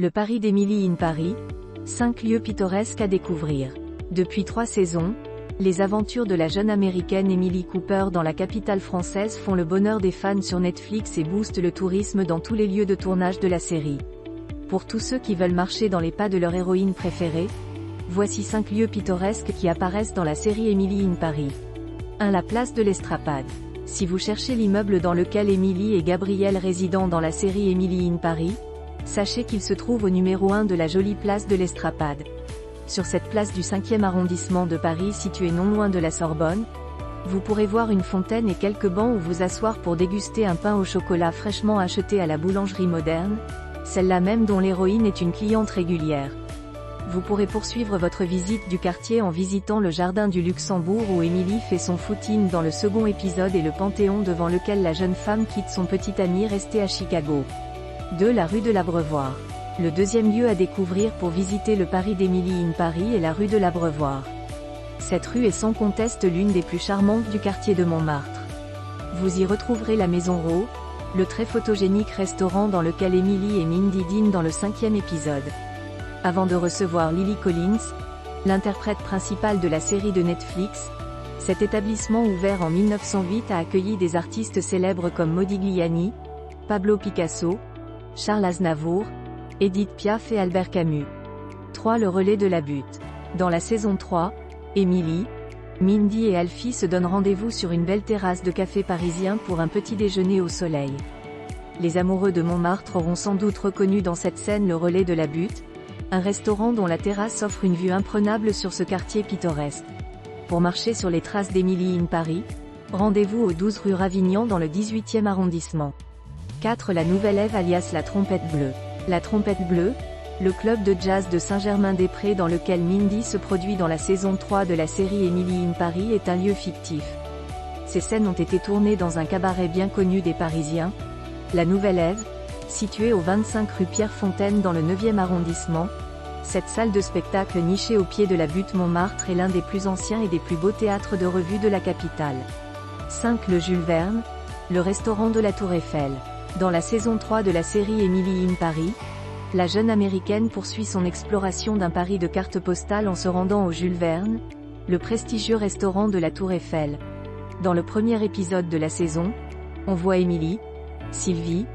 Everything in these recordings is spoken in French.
Le Paris d'Emily in Paris, 5 lieux pittoresques à découvrir. Depuis 3 saisons, les aventures de la jeune américaine Emily Cooper dans la capitale française font le bonheur des fans sur Netflix et boostent le tourisme dans tous les lieux de tournage de la série. Pour tous ceux qui veulent marcher dans les pas de leur héroïne préférée, voici 5 lieux pittoresques qui apparaissent dans la série Emily in Paris. 1. La place de l'Estrapade. Si vous cherchez l'immeuble dans lequel Emily et Gabriel résident dans la série Emily in Paris, sachez qu'il se trouve au numéro 1 de la jolie place de l'Estrapade. Sur cette place du 5e arrondissement de Paris située non loin de la Sorbonne, vous pourrez voir une fontaine et quelques bancs où vous asseoir pour déguster un pain au chocolat fraîchement acheté à la boulangerie moderne, celle-là même dont l'héroïne est une cliente régulière. Vous pourrez poursuivre votre visite du quartier en visitant le jardin du Luxembourg où Emily fait son footing dans le second épisode et le Panthéon devant lequel la jeune femme quitte son petit ami resté à Chicago. 2. La rue de l'Abreuvoir. Le deuxième lieu à découvrir pour visiter le Paris d'Emily in Paris est la rue de l'Abreuvoir. Cette rue est sans conteste l'une des plus charmantes du quartier de Montmartre. Vous y retrouverez la Maison Rowe, le très photogénique restaurant dans lequel Emily et Mindy dînent dans le 5e épisode. Avant de recevoir Lily Collins, l'interprète principale de la série de Netflix, cet établissement ouvert en 1908 a accueilli des artistes célèbres comme Modigliani, Pablo Picasso, Charles Aznavour, Édith Piaf et Albert Camus. 3. Le relais de la butte. Dans la saison 3, Emily, Mindy et Alfie se donnent rendez-vous sur une belle terrasse de café parisien pour un petit déjeuner au soleil. Les amoureux de Montmartre auront sans doute reconnu dans cette scène le relais de la butte, un restaurant dont la terrasse offre une vue imprenable sur ce quartier pittoresque. Pour marcher sur les traces d'Emily in Paris, rendez-vous au 12 rue Ravignan dans le 18e arrondissement. 4. La Nouvelle Ève alias la Trompette Bleue. La Trompette Bleue, le club de jazz de Saint-Germain-des-Prés dans lequel Mindy se produit dans la saison 3 de la série Emily in Paris est un lieu fictif. Ces scènes ont été tournées dans un cabaret bien connu des Parisiens, la Nouvelle Ève, située au 25 rue Pierre-Fontaine dans le 9e arrondissement. Cette salle de spectacle nichée au pied de la butte Montmartre est l'un des plus anciens et des plus beaux théâtres de revue de la capitale. 5. Le Jules Verne, le restaurant de la Tour Eiffel. Dans la saison 3 de la série Emily in Paris, la jeune américaine poursuit son exploration d'un Paris de cartes postales en se rendant au Jules Verne, le prestigieux restaurant de la Tour Eiffel. Dans le premier épisode de la saison, on voit Emily, Sylvie,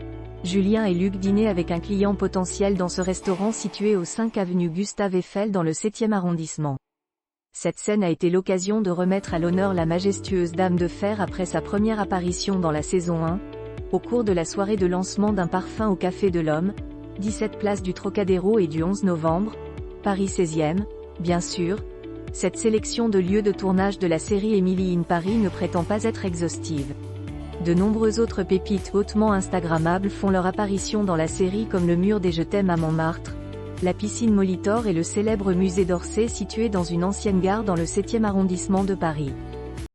Julien et Luc dîner avec un client potentiel dans ce restaurant situé au 5 avenue Gustave Eiffel dans le 7e arrondissement. Cette scène a été l'occasion de remettre à l'honneur la majestueuse Dame de Fer après sa première apparition dans la saison 1, au cours de la soirée de lancement d'un parfum au Café de l'Homme, 17 place du Trocadéro et du 11 novembre, Paris 16e, bien sûr. Cette sélection de lieux de tournage de la série Emily in Paris ne prétend pas être exhaustive. De nombreuses autres pépites hautement instagrammables font leur apparition dans la série comme le mur des Je t'aime à Montmartre, la piscine Molitor et le célèbre musée d'Orsay situé dans une ancienne gare dans le 7e arrondissement de Paris.